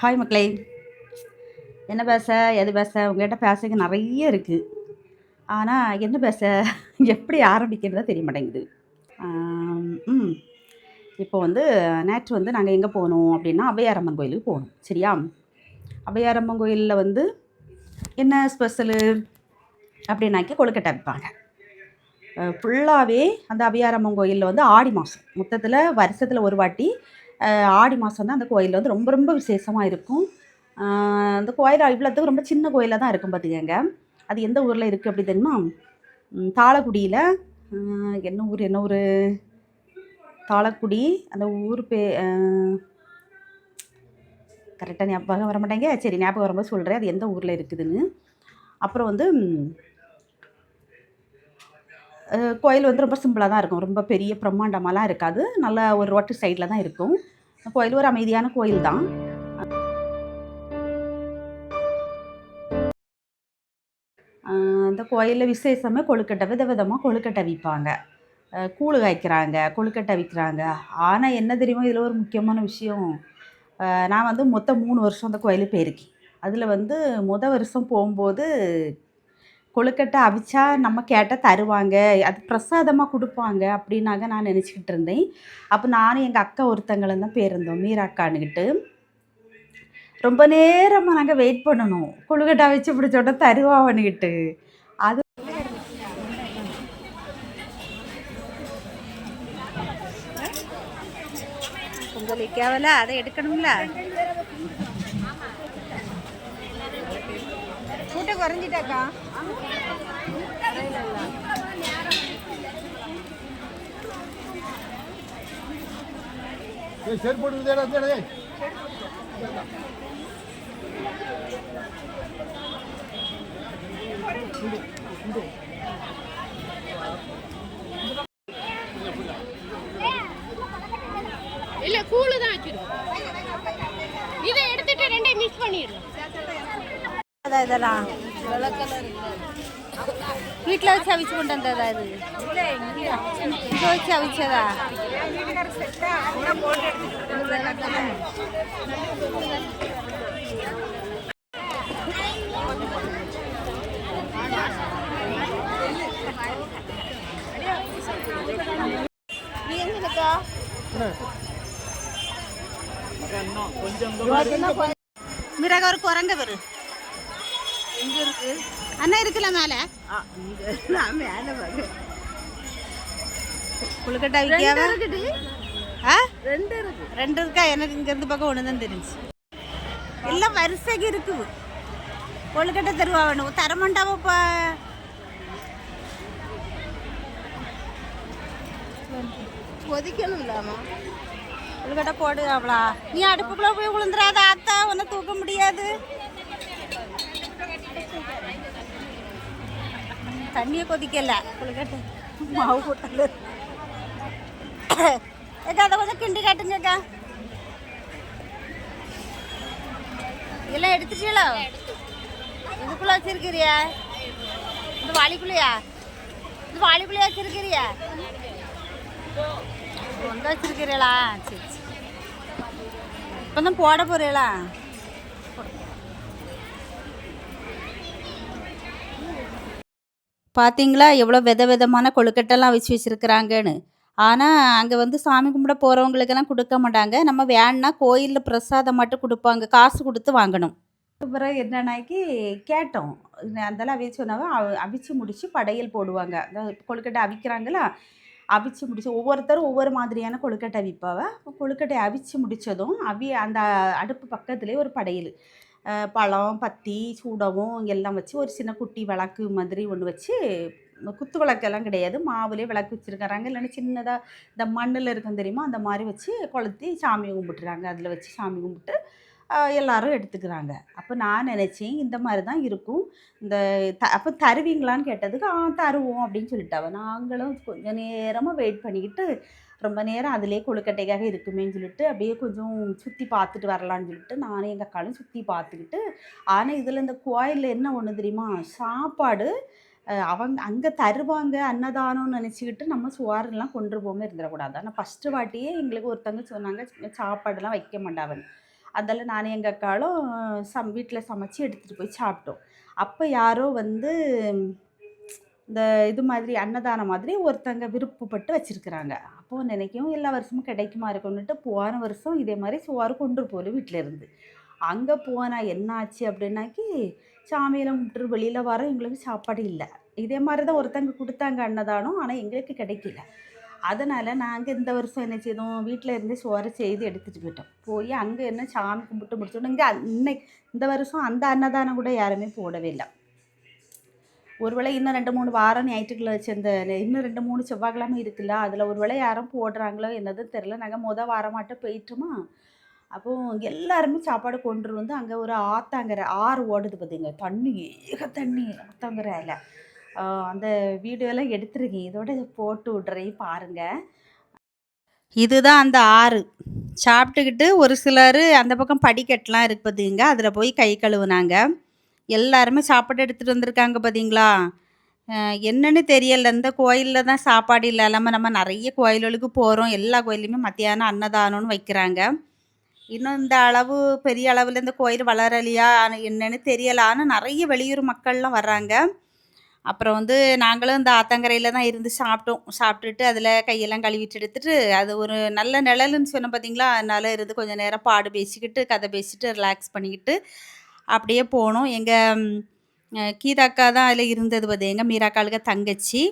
Hi மக்களே. என்ன பேச எது பேச உங்கள்கிட்ட பேசக்கு நிறைய இருக்குது. ஆனால் என்ன பேச எப்படி ஆரம்பிக்கிறதா தெரிய மாட்டேங்குது. இப்போ நேற்று நாங்கள் எங்கே போகணும் அப்படின்னா அபயாரம்மன் கோயிலுக்கு போகணும். சரியா? அபயாரம்மன் கோயிலில் என்ன ஸ்பெஷலு அப்படின்னாக்கி கொழுக்கட்டை வைப்பாங்க. ஃபுல்லாகவே அந்த அபயாரம்மன் கோயிலில் ஆடி மாதம் மொத்தத்தில் வருஷத்தில் ஒரு வாட்டி ஆடி மாதம் தான் அந்த கோயிலில் ரொம்ப ரொம்ப விசேஷமாக இருக்கும். அந்த கோயில் இவ்வளோத்துக்கு ரொம்ப சின்ன கோயிலாக தான் இருக்கும் பார்த்துக்கங்க. அது எந்த ஊரில் இருக்குது அப்படி தெரியுமா? தாளக்குடியில். என்ன ஊர் தாளக்குடி. அந்த ஊர் கரெக்டாக ஞாபகம் வர மாட்டேங்க. சரி, ஞாபகம் வரும்போது சொல்கிறேன் அது எந்த ஊரில் இருக்குதுன்னு. அப்புறம் கோயில் ரொம்ப சிம்பிளாக தான் இருக்கும். ரொம்ப பெரிய பிரம்மாண்டமாலாம் இருக்காது. நல்ல ஒரு ரோட்டு சைடில் தான் இருக்கும். கோயில் ஒரு அமைதியான கோயில் தான். அந்த கோயிலில் விசேஷமே கொழுக்கட்டை, விதவிதமாக கொழுக்கட்டை விற்பாங்க. கூழு காய்க்கிறாங்க, கொழுக்கட்டை விற்கிறாங்க. ஆனால் என்ன தெரியுமா, இதில் ஒரு முக்கியமான விஷயம். நான் மொத்தம் 3 வருஷம் அந்த கோயிலுக்கு போயிருக்கேன். அதில் வருஷம் போகும்போது கொழுக்கட்டை அவிச்சா நம்ம கேட்டால் தருவாங்க, அது பிரசாதமாக கொடுப்பாங்க அப்படின்னாங்க நான் நினச்சிக்கிட்டு இருந்தேன். அப்போ நானும் எங்கள் அக்கா ஒருத்தங்களும் தான் போயிருந்தோம், மீரா அக்கானுக்கிட்டு. ரொம்ப நேரமாக நாங்கள் வெயிட் பண்ணணும், கொழுக்கட்டை அவிச்சு பிடிச்சோட தருவாவன்னுக்கிட்டு. அது உங்களுக்கு கேவல அதை எடுக்கணும்ல. கூட்டம் குறைஞ்சிட்டாக்கா. இல்ல கூழு தான் வச்சிருக்கோம். இதை எடுத்துட்டு ரெண்டே மிக்ஸ் பண்ணிடலாம். இதெல்லாம் வீட்டில் வச்சு அவிச்சு கொண்டு வந்ததா? இது இங்கே வச்சு அவிச்சதா? நீ எங்கக்கா? மிரக ஒரு குரங்க வரு எங்க இருக்கு? அண்ணா இருக்குல்ல மேலே. மேலே வாங்க. கொழுக்கட்டை விற்காம ரெண்டு இருக்கா? எனக்கு இங்கேருந்து பக்கம் ஒன்று தான் தெரிஞ்சு. எல்லாம் வரிசைக்கு இருக்குது. கொழுக்கட்டை தருவா வேணும், தரமாட்டாவப்பா. கொதிக்கணும் இல்லாமா கொழுக்கட்டை போடு. அவளா நீ அடுப்புக்குள்ளே போய் விழுந்துடாத ஆத்தா, ஒன்றை தூக்க முடியாது. தண்ணியை கொதிக்கல, கொழுக்கட்டை மாவு போட்டல. ஏக்கா அதை கொஞ்சம் கிண்டி காட்டுங்கக்கா. எல்லாம் எடுத்துட்டீங்களா? இதுக்குள்ளே வச்சிருக்கிறியா? இந்த வாளிக்குள்ளையா? இந்த வாளிக்குள்ளையா வச்சிருக்கிறியா? ஒன்று வச்சிருக்கிறீங்களா? சரி சரி. இப்போ தான் போட போகிறீங்களா? பார்த்தீங்களா எவ்வளோ விதமான கொழுக்கட்டைலாம் வச்சுருக்குறாங்கன்னு. ஆனால் அங்கே சாமி கும்பிட போகிறவங்களுக்கெல்லாம் கொடுக்க மாட்டாங்க. நம்ம வேணுன்னா கோயிலில் பிரசாதம் மட்டும் கொடுப்பாங்க, காசு கொடுத்து வாங்கணும். அப்புறம் என்னன்னாக்கி கேட்டோம், அதெல்லாம் அவிச்சோன்னாவே அவிச்சு முடித்து படையல் போடுவாங்க. அந்த கொழுக்கட்டை அவிக்கிறாங்களா, அவிச்சு முடிச்சு ஒவ்வொருத்தரும் ஒவ்வொரு மாதிரியான கொழுக்கட்டை அவிப்பாவ. கொழுக்கட்டை அவிச்சு முடித்ததும் அந்த அடுப்பு பக்கத்துலேயே ஒரு படையல், பழம், பத்தி, சூடவும் எல்லாம் வச்சு ஒரு சின்ன குட்டி விளக்கு மாதிரி ஒன்று வச்சு, குத்து விளக்கெல்லாம் கிடையாது, மாவுலேயே விளக்கு வச்சுருக்கிறாங்க. இல்லைன்னா சின்னதாக இந்த மண்ணில் இருக்கும் தெரியுமா, அந்த மாதிரி வச்சு கொளுத்தி சாமி கும்பிட்டுறாங்க. அதில் வச்சு சாமி கும்பிட்டு எல்லோரும் எடுத்துக்கிறாங்க. அப்போ நான் நினச்சேன் இந்த மாதிரி தான் இருக்கும். அப்போ தருவீங்களான்னு கேட்டதுக்கு தருவோம் அப்படின்னு சொல்லிட்டாவ. நாங்களும் கொஞ்சம் நேரமாக வெயிட் பண்ணிக்கிட்டு, ரொம்ப நேரம் அதிலே கொழுக்கட்டைக்காக இருக்குமேன்னு சொல்லிட்டு அப்படியே கொஞ்சம் சுற்றி பார்த்துட்டு வரலான்னு சொல்லிட்டு நானும் எங்கள் அக்காலும் சுற்றி பார்த்துக்கிட்டு. ஆனால் இதில் இந்த கோயிலில் என்ன ஒன்று தெரியுமா, சாப்பாடு அவங்க அங்கே தருவாங்க அன்னதானம்னு நினச்சிக்கிட்டு நம்ம சோறுலாம் கொண்டு போகாமல் இருந்துடக்கூடாது. ஆனால் ஃபஸ்ட்டு வாட்டியே எங்களுக்கு ஒருத்தவங்க சொன்னாங்க சாப்பாடுலாம் வைக்க மாட்டாவன்னு. அதில் நானும் எங்கள் அக்காளும் வீட்டில் சமைச்சு எடுத்துகிட்டு போய் சாப்பிட்டோம். அப்போ யாரோ வந்து இந்த இது மாதிரி அன்னதானம் மாதிரி ஒருத்தங்க விருப்பப்பட்டு வச்சுருக்குறாங்க. அப்போது நினைக்கவும் எல்லா வருஷமும் கிடைக்குமா இருக்கும்னுட்டு போன வருஷம் இதே மாதிரி சோறு கொண்டு போகல வீட்டில் இருந்து. அங்கே போனால் என்ன ஆச்சு அப்படின்னாக்கி சாமியெல்லாம் கும்பிட்டு வெளியில் வரோம், எங்களுக்கு சாப்பாடு இல்லை. இதே மாதிரி தான் ஒருத்தங்க கொடுத்தாங்க அன்னதானம், ஆனால் எங்களுக்கு கிடைக்கல. அதனால் நாங்கள் இந்த வருஷம் என்ன செய்தோம், வீட்டில் இருந்து சோறு செய்து எடுத்துகிட்டு போயிட்டோம். போய் அங்கே என்ன சாமி கும்பிட்டு முடிச்சோன்னு இங்கே இந்த வருஷம் அந்த அன்னதானம் கூட யாருமே போடவே இல்லை. ஒருவேளை இன்னும் 2-3 வாரம் ஞாயிற்றுக்கிழமை வச்சு இன்னும் 2-3 செவ்வாய்க்கிழமை இருக்குல்ல, அதில் ஒரு வேளை யாரும் போடுறாங்களோ என்னதுன்னு தெரில. நாங்கள் வாரமாட்டம் போயிட்டோமா, அப்போது எல்லாருமே சாப்பாடு கொண்டு வந்து அங்கே ஒரு ஆத்தாங்கரை ஆறு ஓடுது பார்த்தீங்க, தண்ணி தண்ணி ஆத்தாங்கரையில். அந்த வீடியோலாம் எடுத்துருக்கேன், இதோட போட்டு விட்றேன் பாருங்கள். இதுதான் அந்த ஆறு. சாப்பிட்டுக்கிட்டு ஒரு சிலர் அந்த பக்கம் படிக்கட்டுலாம் இருக்குது பார்த்தீங்க, அதில் போய் கை கழுவுனாங்க. எல்லாருமே சாப்பாடு எடுத்துகிட்டு வந்திருக்காங்க பார்த்தீங்களா. என்னன்னு தெரியல, இந்த கோயிலில் தான் சாப்பாடு இல்லாமல் நம்ம நிறைய கோயில்களுக்கு போகிறோம், எல்லா கோயிலையுமே மத்தியானம் அன்னதானம்னு வைக்கிறாங்க. இன்னும் இந்த அளவு பெரிய அளவில் இந்த கோயில் வளரலையா என்னன்னு தெரியலை. ஆனால் நிறைய வெளியூர் மக்கள்லாம் வர்றாங்க. அப்புறம் வந்து நாங்களும் இந்த ஆத்தங்கரையில் தான் இருந்து சாப்பிட்டுட்டு அதில் கையெல்லாம் கழுவிட்டு எடுத்துகிட்டு, அது ஒரு நல்ல நிழலுன்னு சொன்னோம் பார்த்தீங்களா, அதனால் இருந்து கொஞ்சம் நேரம் பாடு பேசிக்கிட்டு கதை பேசிட்டு ரிலாக்ஸ் பண்ணிக்கிட்டு அப்படியே போனோம். எங்கள் கீதாக்கா தான் அதில் இருந்தது பார்த்தீங்க, மீராக்காளுக்கு தங்கச்சி.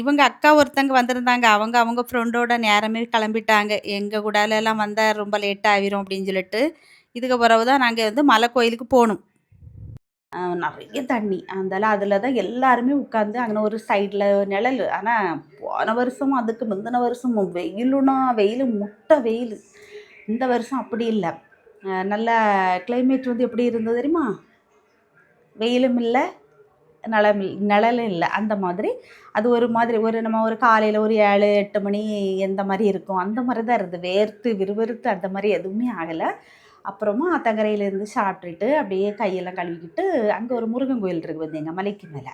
இவங்க அக்கா ஒருத்தங்க வந்திருந்தாங்க, அவங்க ஃப்ரெண்டோட நேரமே கிளம்பிட்டாங்க. எங்கள் கூடாலெல்லாம் வந்தால் ரொம்ப லேட் ஆகிரும் அப்படின்னு சொல்லிட்டு. இதுக்கு பிறகு தான் நாங்கள் வந்து மலை கோயிலுக்கு போகணும். நிறைய தண்ணி அதனால் அதில் தான் எல்லாருமே உட்காந்து அங்கே ஒரு சைடில் நிழல். ஆனால் போன வருஷமும் அதுக்கு முந்தின வருஷமும் வெயிலுனா வெயில், முட்டை வெயில். இந்த வருஷம் அப்படி இல்லை, நல்ல கிளைமேட் வந்து எப்படி இருந்தது தெரியுமா, வெயிலும் இல்லை நிழலும் இல்லை. அந்த மாதிரி அது ஒரு மாதிரி நம்ம ஒரு காலையில் ஒரு 7-8 மணி எந்த மாதிரி இருக்கும் அந்த மாதிரி தான் இருந்தது. வேர்த்து விறுவிறுத்து அந்த மாதிரி எதுவுமே ஆகலை. அப்புறமா ஆத்தங்கரையிலேருந்து சாப்பிட்டுட்டு அப்படியே கையெல்லாம் கழுவிக்கிட்டு அங்கே ஒரு முருகன் கோயில் இருக்குது பார்த்தீங்க மலைக்கு மேலே.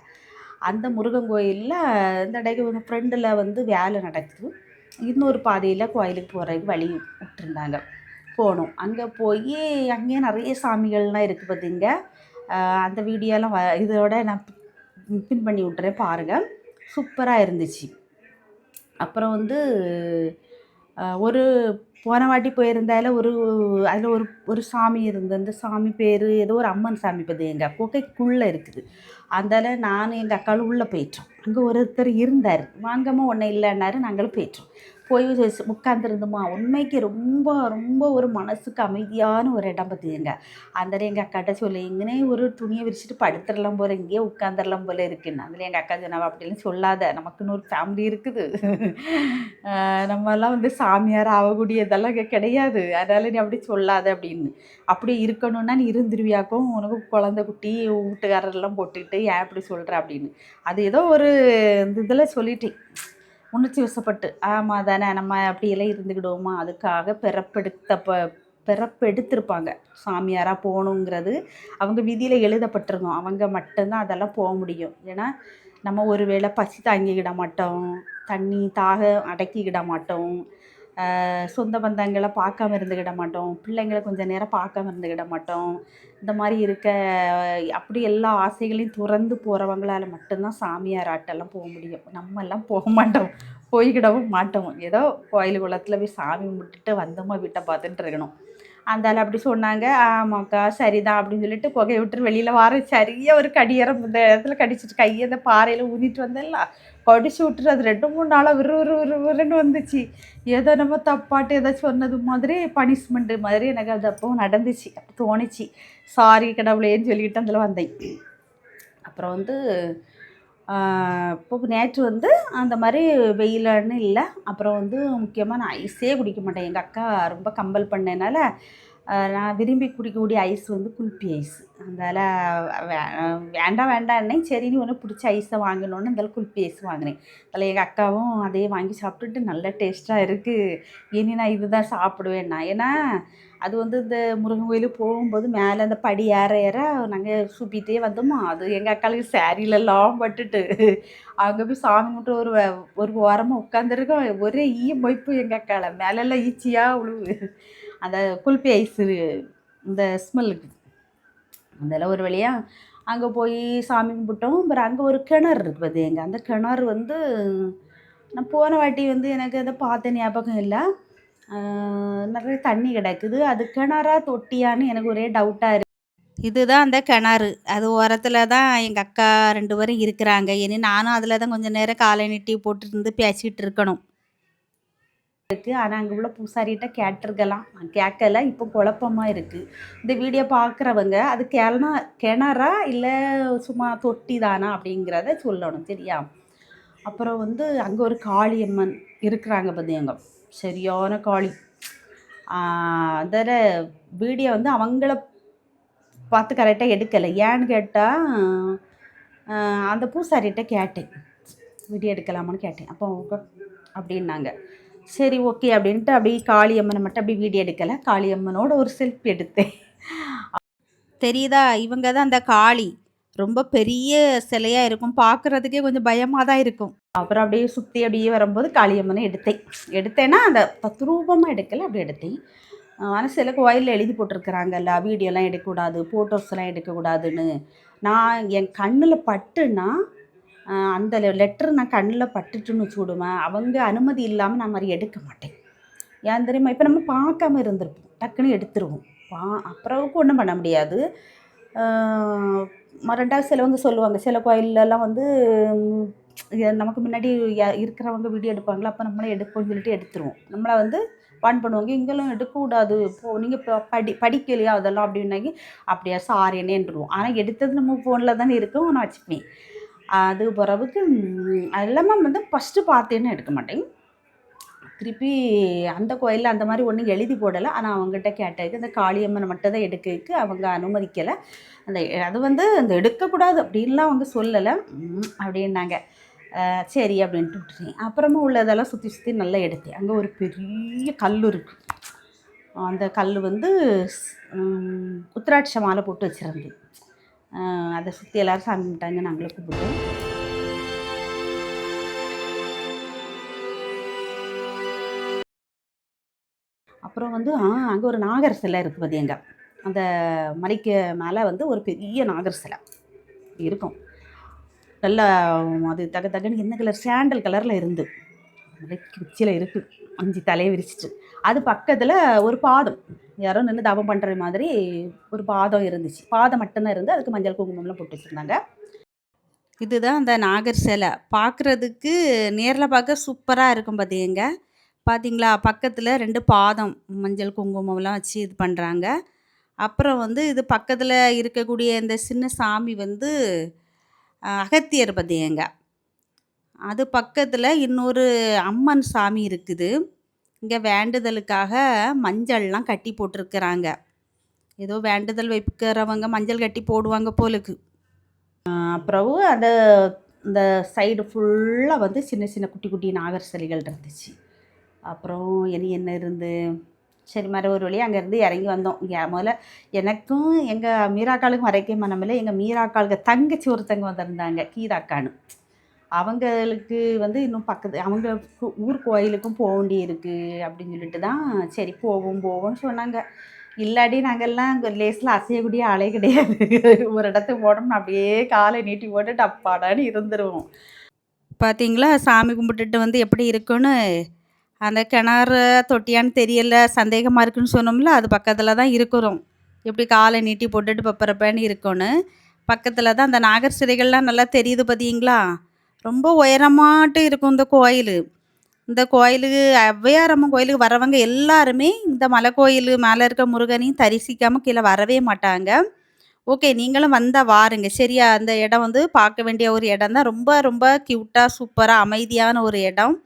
அந்த முருகன் கோயிலில் இந்த இடைக்கு வந்து ஃப்ரெண்டில் வந்து வேலை நடக்குது, இன்னொரு பாதையில் கோயிலுக்கு போகிறதுக்கு வழி விட்டுருந்தாங்க. போனோம், அங்கே போய் அங்கேயே நிறைய சாமிகள்லாம் இருக்குது பார்த்தீங்க. அந்த வீடியோலாம் இதோட நான் பின் பண்ணி விட்டுறேன் பாருங்கள், சூப்பராக இருந்துச்சு. அப்புறம் வந்து ஒரு போன வாட்டி போயிருந்தால அதில் ஒரு சாமி இருந்தது. அந்த சாமி பேர் ஏதோ ஒரு அம்மன் சாமி எங்கள் குகைக்குள்ளே இருக்குது. அதனால நானும் எங்கள் அக்காலும் உள்ளே போயிட்டோம். அங்கே ஒருத்தர் இருந்தார், வாங்கம்மா ஒன்றும் இல்லைன்னாரு. நாங்களும் போயிட்டோம். போய் உட்காந்துருந்தோமா, உண்மைக்கு ரொம்ப ரொம்ப ஒரு மனசுக்கு அமைதியான ஒரு இடம் பார்த்துங்க. அதில் எங்கள் அக்காட்ட சொல்லி இங்கனே ஒரு துணியை விரிச்சிட்டு படுத்துடலாம் போல, இங்கேயே உட்காந்துடலாம் போல இருக்குன்னு. அதில் எங்கள் அக்கா சொன்னாவா, அப்படின்னு சொல்லாத, நமக்குன்னு ஒரு ஃபேமிலி இருக்குது, நம்மெல்லாம் வந்து சாமியார் ஆகக்கூடியதெல்லாம் இங்கே கிடையாது, அதனால் நீ அப்படி சொல்லாத அப்படின்னு. அப்படி இருக்கணும்னா நீ இருந்துருவியாக்கும், உனக்கு குழந்தை குட்டி வீட்டுக்காரரெல்லாம் போட்டுக்கிட்டு ஏன் அப்படி சொல்கிற அப்படின்னு. அது ஏதோ ஒரு இதில் சொல்லிட்டேன் உணர்ச்சி வசப்பட்டு. ஆமாம் தானே, நம்ம அப்படியெல்லாம் இருந்துக்கிடுவோமா, அதுக்காக பிறப்பெடுத்திருப்பாங்க. சாமியாராக போகணுங்கிறது அவங்க விதியில் எழுதப்பட்டிருந்தோம், அவங்க மட்டும்தான் அதெல்லாம் போக முடியும். ஏன்னா நம்ம ஒரு வேளை பசி தாங்கிக்கிட மாட்டோம், தண்ணி தாகம் அடக்கிக்கிட மாட்டோம், சொந்த பந்தங்களை பார்க்காம இருந்துக்கிட மாட்டோம், பிள்ளைங்களை கொஞ்சம் நேரம் பார்க்காம இருந்துக்கிட மாட்டோம். இந்த மாதிரி இருக்க அப்படி எல்லா ஆசைகளையும் துறந்து போகிறவங்களால மட்டும்தான் சாமியார் ஆட்டெல்லாம் போக முடியும். நம்மெல்லாம் போக மாட்டோம், போய்கிடவும் மாட்டோம். ஏதோ கோயில் குளத்தில் போய் சாமி கும்பிட்டுட்டு வந்தோமா வீட்டை பார்த்துட்டு இருக்கணும். அந்தால அப்படி சொன்னாங்க. ஆமாக்கா சரிதான் அப்படின்னு சொல்லிட்டு புகையை விட்டு வெளியில் வர சரியாக ஒரு கடியரம் இந்த இடத்துல கடிச்சிட்டு கையை அந்த பாறையில் ஊதிட்டு வந்தேன்ல, கடிச்சு விட்டுட்டு அது 2-3 நாளாக விறுன்னு வந்துச்சு. ஏதோ நம்ம தப்பாட்டு ஏதோ சொன்னது மாதிரி பனிஷ்மெண்ட்டு மாதிரி எனக்கு அது அப்போ நடந்துச்சு. அப்போ தோணுச்சு, சாரி கடவுளேன்னு சொல்லிக்கிட்டு அதில் வந்தேன். அப்புறம் வந்து இப்போ நேற்று வந்து அந்த மாதிரி வெயிலன்னு இல்லை. அப்புறம் வந்து முக்கியமாக நான் ஐஸே குடிக்க மாட்டேன். எங்கள் அக்கா ரொம்ப கம்பல் பண்ணனால நான் விரும்பி குடிக்கக்கூடிய ஐஸ் வந்து குல்பி ஐஸ். அதனால் வேண்டான்னே, சரி நீ ஒன்று பிடிச்ச ஐஸை வாங்கணுன்னு அதில் குல்பி ஐஸ் வாங்கினேன். அதில் எங்கள் அக்காவும் அதே வாங்கி சாப்பிட்டுட்டு நல்ல டேஸ்ட்டாக இருக்குது, இனி நான் இது தான் சாப்பிடுவேன்னா. ஏன்னா அது வந்து இந்த முருகன் கோயிலுக்கு போகும்போது மேலே அந்த படி ஏற நாங்கள் சுற்றிட்டே வந்தோமா, அது எங்கள் அக்காளுக்கு சாரிலெல்லாம் பட்டுட்டு அங்கே போய் சாமி கும்பிட்டு ஒரு ஓரமாக உட்காந்துருக்கோம். ஒரே ஈய மொய்ப்பு எங்கள் அக்காவில், மேலெல்லாம் ஈச்சியாக உழுவு. அந்த குல்ஃபி ஐஸு இந்த ஸ்மெல்லுக்கு அதெல்லாம் ஒரு வழியாக அங்கே போய் சாமி கும்பிட்டோம். அப்புறம் அங்கே ஒரு கிணறு இருக்குது பார்த்திங்க. அந்த கிணறு வந்து நான் போன வாட்டி வந்து எனக்கு அதை பார்த்த ஞாபகம் இல்லை. நிறைய தண்ணி கிடக்குது. அது கிணறா தொட்டியான்னு எனக்கு ஒரே டவுட்டாக இருக்குது. இதுதான் அந்த கிணறு. அது ஓரத்தில் தான் எங்கள் அக்கா 2 பேரும் இருக்கிறாங்க. இனி நானும் அதில் தான் கொஞ்சம் நேரம் காலை நீட்டி போட்டுருந்து பேசிக்கிட்டு இருக்கணும். ஆனால் அங்கே உள்ள பூசாரிகிட்ட கேட்டிருக்கலாம். கேட்கல. இப்போ குழப்பமா இருக்குது. இந்த வீடியோ பார்க்குறவங்க அது கிணறா இல்லை சும்மா தொட்டி தானா அப்படிங்கிறத சொல்லணும், சரியா? அப்புறம் வந்து அங்கே ஒரு காளியம்மன் இருக்கிறாங்க பார்த்தியாங்க. சரியான காளி. அதில் வீடியோ வந்து அவங்கள பார்த்து கரெக்டாக எடுக்கலை. ஏன்னு கேட்டால் அந்த பூசாரிகிட்ட கேட்டேன், வீடியோ எடுக்கலாமான்னு கேட்டேன். அப்போ அப்படின்னாங்க. சரி ஓகே அப்படின்ட்டு அப்படியே காளியம்மனை மட்டும் அப்படியே வீடியோ எடுக்கலை. காளியம்மனோட ஒரு செல்ஃபி எடுத்தேன். தெரியுதா? இவங்க தான் அந்த காளி. ரொம்ப பெரிய சிலையாக இருக்கும். பார்க்குறதுக்கே கொஞ்சம் பயமாக தான் இருக்கும். அப்புறம் அப்படியே சுற்றி அப்படியே வரும்போது காளியம்மனை எடுத்தேன்னா அந்த தத்ரூபமாக எடுக்கலை, அப்படி எடுத்தேன். ஆனால் சில கோயிலில் எழுதி போட்டிருக்கிறாங்கல்ல, வீடியோலாம் எடுக்கக்கூடாது, ஃபோட்டோஸ்லாம் எடுக்கக்கூடாதுன்னு. நான் என் கண்ணில் பட்டுன்னா அந்த லெட்டர் நான் கண்ணில் பட்டுட்டுன்னு வச்சுவிடுவேன். அவங்க அனுமதி இல்லாமல் நான் மாதிரி எடுக்க மாட்டேன். ஏன் தெரியுமா? இப்போ நம்ம பார்க்காம இருந்திருப்போம், டக்குன்னு எடுத்துருவோம். அப்புறவுக்கு ஒன்றும் பண்ண முடியாது. 2வது சிலவங்க சொல்லுவாங்க, சில கோயிலெலாம் வந்து நமக்கு முன்னாடி இருக்கிறவங்க வீடியோ எடுப்பாங்களா, அப்போ நம்மளே எடுப்போம்னு சொல்லிட்டு எடுத்துருவோம். நம்மளை வந்து வான் பண்ணுவாங்க, இங்கெல்லாம் எடுக்கக்கூடாது, நீங்கள் இப்போ படிக்கலையா அதெல்லாம் அப்படின்னாக்கி அப்படியா சாரின்னேன்ருவோம். ஆனால் எடுத்தது நம்ம ஃபோனில் தானே இருக்கும், நான் வச்சுப்பேன். அது பிறவுக்கு எல்லாமே வந்து ஃபஸ்ட்டு பார்த்தேன்னு எடுக்க மாட்டேன். திருப்பி அந்த கோயிலில் அந்த மாதிரி ஒன்றும் எழுதி போடலை. ஆனால் அவங்ககிட்ட கேட்டதுக்கு அந்த காளியம்மனை மட்டும் தான் எடுக்கிறதுக்கு அவங்க அனுமதிக்கலை. அது வந்து அந்த எடுக்கக்கூடாது அப்படின்லாம் அவங்க சொல்லலை அப்படின்னாங்க. சரி அப்படின்ட்டு விட்டுட்டேன். அப்புறமா உள்ளதெல்லாம் சுற்றி நல்லா எடுத்தேன். அங்கே ஒரு பெரிய கல் இருக்குது. அந்த கல் வந்து உத்திராட்ச மாலை போட்டு வச்சுருந்து. அதை சுற்றி எல்லோரும் சாமி கும்பிட்டாங்க, நாங்களும் கும்பிட்டோம். அப்புறம் வந்து அங்கே ஒரு நாகர் சிலை இருக்குது பார்த்திங்க. அந்த மலைக்கு மேலே வந்து ஒரு பெரிய நாகர் சிலை இருக்கும். நல்லா அது தகன்னு என்ன கலர், சாண்டல் கலரில் இருந்து மலைக்கு உச்சியில் இருக்குது. 5 தலையை விரிச்சிட்டு அது பக்கத்தில் ஒரு பாதம், யாரோ நின்று தவம் பண்ணுற மாதிரி ஒரு பாதம் இருந்துச்சு. பாதம் மட்டும்தான் இருந்து, அதுக்கு மஞ்சள் குங்குமம்லாம் போட்டு வச்சுருந்தாங்க. இதுதான் அந்த நாகர் சிலை. பார்க்குறதுக்கு நேரில் பார்க்க சூப்பராக இருக்கும் பார்த்திங்க. பார்த்தீங்களா? பக்கத்தில் 2 பாதம் மஞ்சள் குங்குமம்லாம் வச்சு இது பண்ணுறாங்க. அப்புறம் வந்து இது பக்கத்தில் இருக்கக்கூடிய இந்த சின்ன சாமி வந்து அகத்தியர் பார்த்திங்க. அது பக்கத்தில் இன்னொரு அம்மன் சாமி இருக்குது. இங்கே வேண்டுதலுக்காக மஞ்சள்லாம் கட்டி போட்டிருக்கிறாங்க. ஏதோ வேண்டுதல் வைக்கிறவங்க மஞ்சள் கட்டி போடுவாங்க போலுக்கு. அப்புறம் இந்த சைடு ஃபுல்லாக வந்து சின்ன சின்ன குட்டி குட்டி நாகர் சிலைகள் இருந்துச்சு. அப்புறம் என்ன இருந்து சரி ஒரு வழியாக அங்கேருந்து இறங்கி வந்தோம். முதல்ல எனக்கும் எங்கள் மீராக்காளுக்கும் வரைக்க மனமில்லை. எங்கள் மீராக்காளுக்கு தங்கச்சி ஒருத்தங்க வந்திருந்தாங்க, கீதாக்கான்னு. அவங்களுக்கு வந்து இன்னும் அவங்க ஊர் கோயிலுக்கும் போக வேண்டி இருக்குது அப்படின்னு சொல்லிட்டு தான் சரி போவோம்னு சொன்னாங்க. இல்லாட்டி நாங்கள்லாம் லேஸில் அசையக்கூடிய ஆளே கிடையாது. ஒரு இடத்துக்கு போனோம்னா அப்படியே காலை நீட்டி போட்டு அப்பாடான்னு இருந்துருவோம். பார்த்தீங்களா? சாமி கும்பிட்டுட்டு வந்து எப்படி இருக்குன்னு. அந்த கிணறு தொட்டியான்னு தெரியல, சந்தேகமாக இருக்குன்னு சொன்னோம்ல, அது பக்கத்தில் தான் இருக்கிறோம். எப்படி காலை நீட்டி போட்டுட்டு பப்பரப்பேன்னு இருக்கணும். பக்கத்தில் தான் அந்த நாகர் சிலைகள்லாம் நல்லா தெரியுது பார்த்தீங்களா? ரொம்ப உயரமாட்டு இருக்கும் இந்த கோயில். இந்த கோயிலுக்கு ஔவையாரம்மன் கோயிலுக்கு வரவங்க எல்லாருமே இந்த மலை கோயில் மேலே இருக்க முருகனையும் தரிசிக்காமல் கீழே வரவே மாட்டாங்க. ஓகே, நீங்களும் வந்தால் வாருங்க, சரியா? அந்த இடம் வந்து பார்க்க வேண்டிய ஒரு இடம் தான். ரொம்ப ரொம்ப க்யூட்டாக சூப்பராக அமைதியான ஒரு இடம்.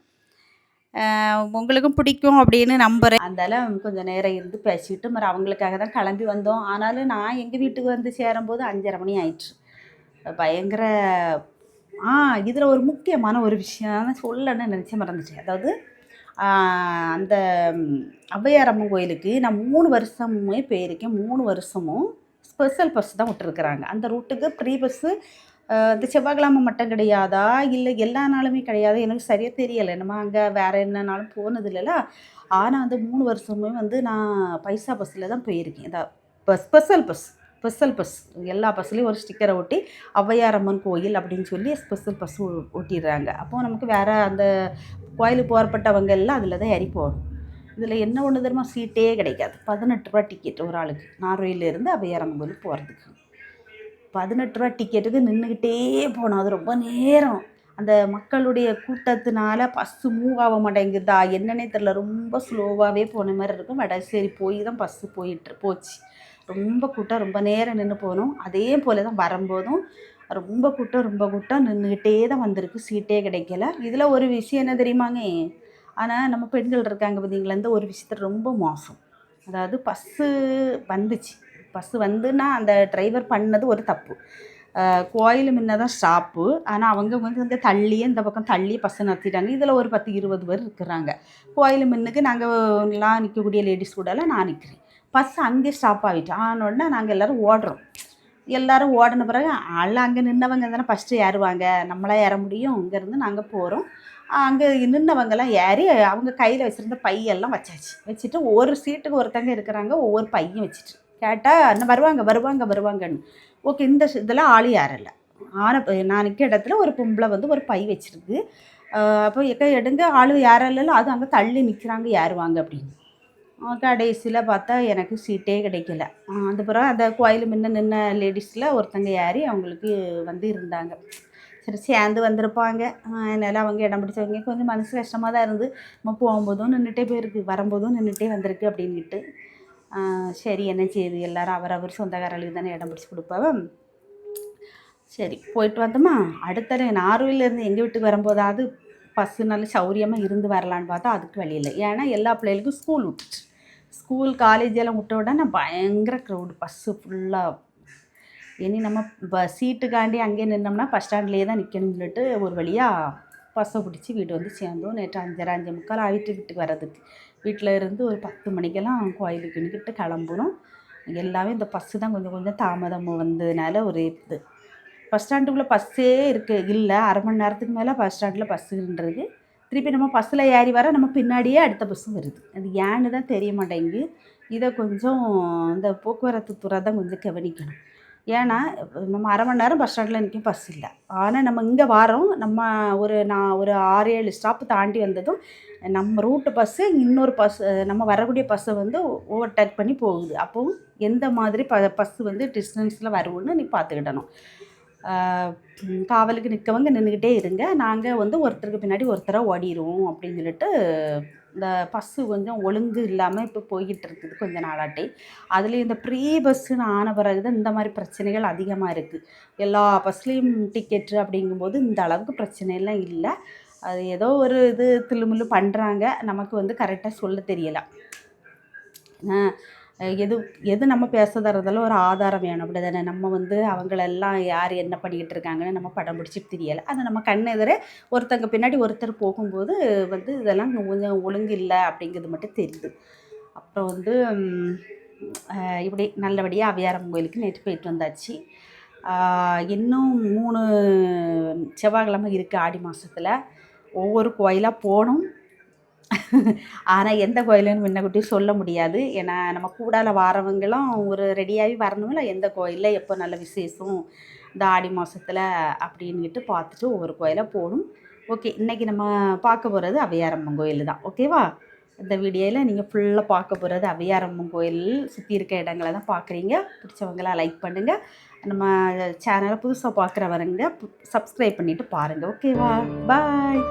உங்களுக்கும் பிடிக்கும் அப்படின்னு நம்புகிறேன். அதெல்லாம் கொஞ்சம் நேரம் இருந்து பேசிட்டு அவங்களுக்காக தான் கிளம்பி வந்தோம். ஆனாலும் நான் எங்கள் வீட்டுக்கு வந்து சேரும்போது 5:30 மணி ஆயிடுச்சு. பயங்கர இதில் ஒரு முக்கியமான ஒரு விஷயம் சொல்லணும்னு நினச்சி மறந்துட்டேன். அதாவது அந்த ஔவையாரம்மன் கோயிலுக்கு நான் 3 வருஷமுமே போயிருக்கேன். 3 வருஷமும் ஸ்பெஷல் பஸ் தான் விட்டுருக்குறாங்க. அந்த ரூட்டுக்கு ஃப்ரீ பஸ்ஸு இந்த செவ்வாய்க்கிழமை மட்டும் கிடையாதா? இல்லை எல்லா நாளுமே கிடையாது. எனக்கு சரியா தெரியல. நம்ம அங்கே வேறு என்ன நாளும் போனது இல்லைல்ல. ஆனா அந்த 3 வருஷமுமே வந்து நான் பைசா பஸ்ஸில தான் போயிருக்கேன். Special bus. எல்லா பஸ்லேயும் ஒரு ஸ்டிக்கரை ஒட்டி ஔவையார் அம்மன் கோயில் அப்படின்னு சொல்லி ஸ்பெஷல் பஸ் ஒட்டிடுறாங்க. அப்போ நமக்கு வேறு அந்த கோயிலுக்கு புறப்பட்டவங்க எல்லாம் அதில் தான் ஏறி போகணும். இதில் என்ன ஒன்று தெரியுமா? சீட்டே கிடைக்காது. ரூ. 18 டிக்கெட் ஒரு ஆளுக்கு. நார்வேயிலேருந்து ஔவையார் அம்மன் கோயிலுக்கு போகிறதுக்கு. ரூ. 18 டிக்கெட்டுக்கு நின்றுக்கிட்டே போனோம். அது ரொம்ப நேரம். அந்த மக்களுடைய கூட்டத்தினால பஸ்ஸு மூவ் ஆக மாட்டேங்குதா என்னன்னே தெரில. ரொம்ப ஸ்லோவாகவே போன மாதிரி இருக்கும். வடசேரி போய் தான் பஸ்ஸு போச்சு. ரொம்ப கூட்டம், ரொம்ப நேரம் நின்று போனோம். அதே போல் தான் வரும்போதும் ரொம்ப கூட்டம் நின்றுக்கிட்டே தான் வந்திருக்கு. சீட்டே கிடைக்கல. இதில் ஒரு விஷயம் என்ன தெரியுமாங்க? ஆனால் நம்ம பெண்கள் இருக்காங்க பார்த்தீங்களா, இந்த ஒரு விஷயத்தில் ரொம்ப மோசம். அதாவது பஸ்ஸு வந்துன்னா அந்த டிரைவர் பண்ணது ஒரு தப்பு. கோயில் முன்ன தான் ஸ்டாப்பு. ஆனால் அவங்க வந்து அங்கே தள்ளியே இந்த பக்கம் தள்ளி பஸ்ஸை நிறுத்திட்டாங்க. இதில் ஒரு 10-20 பேர் இருக்கிறாங்க. கோயில் முன்னுக்கு நாங்கள்லாம் நிற்கக்கூடிய லேடிஸ் கூடலாம் நான் நிற்கிறேன். பஸ் அங்கே ஸ்டாப் ஆகிட்டு ஆனோடனே நாங்கள் எல்லோரும் ஓடுறோம். எல்லோரும் ஓடின பிறகு அங்கே நின்றவங்க தானே ஃபஸ்ட்டு ஏறுவாங்க. நம்மளாம் ஏற முடியும். இங்கேருந்து நாங்கள் போகிறோம். அங்கே நின்றவங்கெல்லாம் ஏறி அவங்க கையில் வச்சுருந்த பையெல்லாம் வச்சுட்டு ஒரு சீட்டுக்கு ஒருத்தங்க இருக்கிறாங்க. ஒவ்வொரு பையும் வச்சுட்டு கேட்டால் இன்னும் வருவாங்கன்னு. ஓகே, இந்த இதெல்லாம் ஆள் யாரில்லை. நான் நிற்க இடத்துல ஒரு பொம்பளை வந்து ஒரு பை வச்சுருக்கு. அப்போ எடுங்க ஆள் யாரில்ல, அது அங்கே தள்ளி நிற்கிறாங்க ஏறுவாங்க அப்படின்னு. கடைசியில் பார்த்தா எனக்கு சீட்டே கிடைக்கல. அது பிறகு அந்த கோயில் முன்ன நின்ன லேடிஸில் ஒருத்தங்க ஏறி அவங்களுக்கு வந்து இருந்தாங்க. சரி, சேர்ந்து வந்திருப்பாங்க. அதனால் அவங்க இடம் பிடிச்சவங்க கொஞ்சம் மனசு கஷ்டமாக தான் இருந்து. நம்ம போகும்போதும் நின்றுட்டே போயிருக்கு, வரும்போதும் நின்றுட்டே வந்திருக்கு அப்படின்ட்டு. சரி, என்ன செய்யுது, எல்லோரும் அவரவர் சொந்தக்காரர்களுக்கு தானே இடம் பிடிச்சி கொடுப்பாவ. சரி, போயிட்டு வந்தோமா. அடுத்த நார்வேலேருந்து எங்கள் வீட்டுக்கு வரும்போதாவது பஸ்ஸு நல்ல சௌரியமாக இருந்து வரலான்னு பார்த்தா அதுக்கு வழி இல்லை. ஏன்னா எல்லா பிள்ளைகளுக்கும் ஸ்கூல் காலேஜ் எல்லாம் விட்ட உடனே பயங்கர க்ரௌடு. பஸ்ஸு ஃபுல்லாக. இனி நம்ம சீட்டுக்காண்டி அங்கேயே நின்னோம்னா பஸ் ஸ்டாண்ட்லேயே தான் நிற்கணும்னு சொல்லிட்டு ஒரு வழியாக பஸ்ஸை பிடிச்சி வீடு வந்து சேர்ந்தோம். நேற்று 5:30 ஆகிட்டு வீட்டுக்கு வர்றதுக்கு. வீட்டில் இருந்து ஒரு 10 மணிக்கெல்லாம் கோயிலுக்கு நின்றுக்கிட்டு கிளம்புனோம். எல்லாமே இந்த பஸ்ஸு தான் கொஞ்சம் தாமதம் வந்ததுனால ஒரு இது. பஸ் ஸ்டாண்டுக்குள்ளே பஸ்ஸே இல்லை. அரை மணி நேரத்துக்கு மேலே பஸ் ஸ்டாண்டில் பஸ்ஸுன்றது. திருப்பி நம்ம பஸ்ஸில் ஏறி வர நம்ம பின்னாடியே அடுத்த பஸ்ஸும் வருது. அது ஏன்னு தான் தெரிய மாட்டேங்குது. இதை கொஞ்சம் இந்த போக்குவரத்து துறை தான் கொஞ்சம் கவனிக்கணும். ஏன்னா நம்ம அரை மணி நேரம் பஸ் ஸ்டாண்டில் நிற்கும், பஸ் இல்லை. ஆனால் நம்ம இங்கே வரோம். நான் ஒரு 6-7 ஸ்டாப்பு தாண்டி வந்ததும் நம்ம ரூட்டு பஸ்ஸு இன்னொரு நம்ம வரக்கூடிய பஸ்ஸை வந்து ஓவர்டேக் பண்ணி போகுது. அப்போது எந்த மாதிரி பஸ்ஸு வந்து டிஸ்டன்ஸில் வருவோன்னு நீ பார்த்துக்கிடணும். காவலுக்கு நிற்கவங்க நின்றுக்கிட்டே இருங்க. நாங்கள் வந்து ஒருத்தருக்கு பின்னாடி ஒருத்தராக ஓடிடுவோம் அப்படின்னு சொல்லிட்டு இந்த பஸ்ஸு கொஞ்சம் ஒழுங்கு இல்லாமல் இப்போ போய்கிட்டு இருக்குது கொஞ்ச நாளாட்டி. அதுலேயும் இந்த ப்ரீ பஸ்ஸுன்னு ஆன பிறகு தான் இந்த மாதிரி பிரச்சனைகள் அதிகமாக இருக்குது. எல்லா பஸ்லேயும் டிக்கெட்டு அப்படிங்கும்போது இந்த அளவுக்கு பிரச்சனையெல்லாம் இல்லை. அது ஏதோ ஒரு இது தில்லுமுல்லு பண்ணுறாங்க. நமக்கு வந்து கரெக்டாக சொல்ல தெரியலை. எது நம்ம பேச தரதெல்லாம் ஒரு ஆதாரம் வேணும். அப்படி தானே? நம்ம வந்து அவங்களெல்லாம் யார் என்ன பண்ணிக்கிட்டு இருக்காங்கன்னு நம்ம படம் பிடிச்சிட்டு தெரியலை. அது நம்ம கண் எதிரே ஒருத்தங்க பின்னாடி ஒருத்தர் போகும்போது வந்து இதெல்லாம் கொஞ்சம் ஒழுங்கு இல்லை அப்படிங்கிறது மட்டும் தெரியுது. அப்புறம் வந்து இப்படி நல்லபடியாக ஔவையார் கோயிலுக்கு நேற்று போயிட்டு வந்தாச்சு. இன்னும் 3 செவ்வாய்க்கிழமை இருக்குது ஆடி மாதத்தில். ஒவ்வொரு கோயிலாக போகணும். ஆனால் எந்த கோயிலுன்னு முன்னக்கூட்டி சொல்ல முடியாது. ஏன்னா நம்ம கூடால வாரவங்களும் ஒரு ரெடியாகி வரணும்ல, எந்த கோயிலில் எப்போ நல்ல விசேஷம் இந்த ஆடி மாதத்தில் அப்படின்னுட்டு பார்த்துட்டு ஒவ்வொரு கோயிலாக போகணும். ஓகே, இன்றைக்கி நம்ம பார்க்க போகிறது ஔவையார் அம்மன் கோயில் தான். ஓகேவா? இந்த வீடியோவில் நீங்கள் ஃபுல்லாக பார்க்க போகிறது ஔவையார் அம்மன் கோயில் சுற்றி இருக்க இடங்களை தான் பார்க்குறீங்க. பிடிச்சவங்களாம் லைக் பண்ணுங்கள். நம்ம சேனலை புதுசாக பார்க்குறவங்க சப்ஸ்கிரைப் பண்ணிவிட்டு பாருங்கள். ஓகேவா? பாய்.